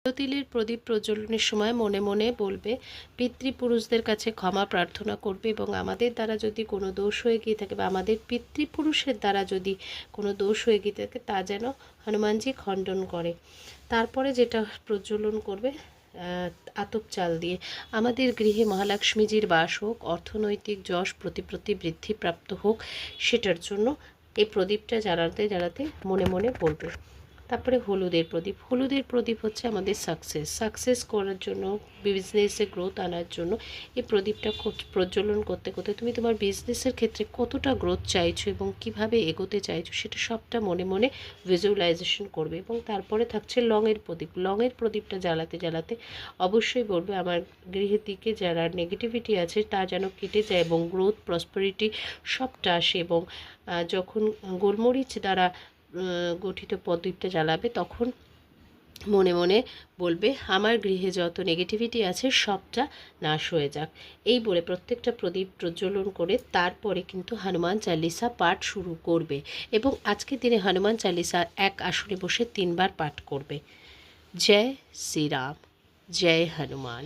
তিলের প্রদীপ প্রজ্বলনের সময় মনে মনে বলবে, পিতৃপুরুষদের কাছে ক্ষমা প্রার্থনা করবে এবং আমাদের দ্বারা যদি কোনো দোষ হয়ে গিয়ে থাকে বা আমাদের পিতৃপুরুষের দ্বারা যদি কোনো দোষ হয়ে গিয়ে থাকে তা যেন হনুমানজি খণ্ডন করে। তারপরে যেটা প্রজ্বলন করবে আতপ চাল দিয়ে, আমাদের গৃহে মহালক্ষ্মীজির বাস হোক, অর্থনৈতিক যশ প্রতিপ্রতি বৃদ্ধিপ্রাপ্ত হোক, সেটার জন্য এই প্রদীপটা জ্বালাতে জ্বালাতে মনে মনে বলবে। তারপরে হলুদের প্রদীপ। হলুদের প্রদীপ হচ্ছে আমাদের সাকসেস করার জন্য, বিজনেসে গ্রোথ আনার জন্য এই প্রদীপটা প্রজ্বলন করতে করতে তুমি তোমার বিজনেসের ক্ষেত্রে কতটা গ্রোথ চাইছো এবং কিভাবে এগোতে চাইছো সেটা সবটা মনে মনে ভিজুয়ালাইজেশন করবে। এবং তারপরে থাকছে লংয়ের প্রদীপ। লংয়ের প্রদীপটা জ্বালাতে জ্বালাতে অবশ্যই বলবে, আমার গৃহের দিকে যারা নেগেটিভিটি আছে তা যেন কেটে যায় এবং গ্রোথ প্রসপারিটি সবটা আসে। এবং যখন গোলমরিচ দ্বারা গঠিত প্রদীপটা জ্বালাবে তখন মনে মনে বলবে, আমার গৃহে যত নেগেটিভিটি আছে সবটা নাশ হয়ে যাক। এই বলে প্রত্যেকটা প্রদীপ প্রজ্বলন করে তারপরে কিন্তু হনুমান চালিসা পাঠ শুরু করবে এবং আজকের দিনে হনুমান চালিসা এক আসনে বসে 3 বার পাঠ করবে। জয় শ্রীরাম, জয় হনুমান।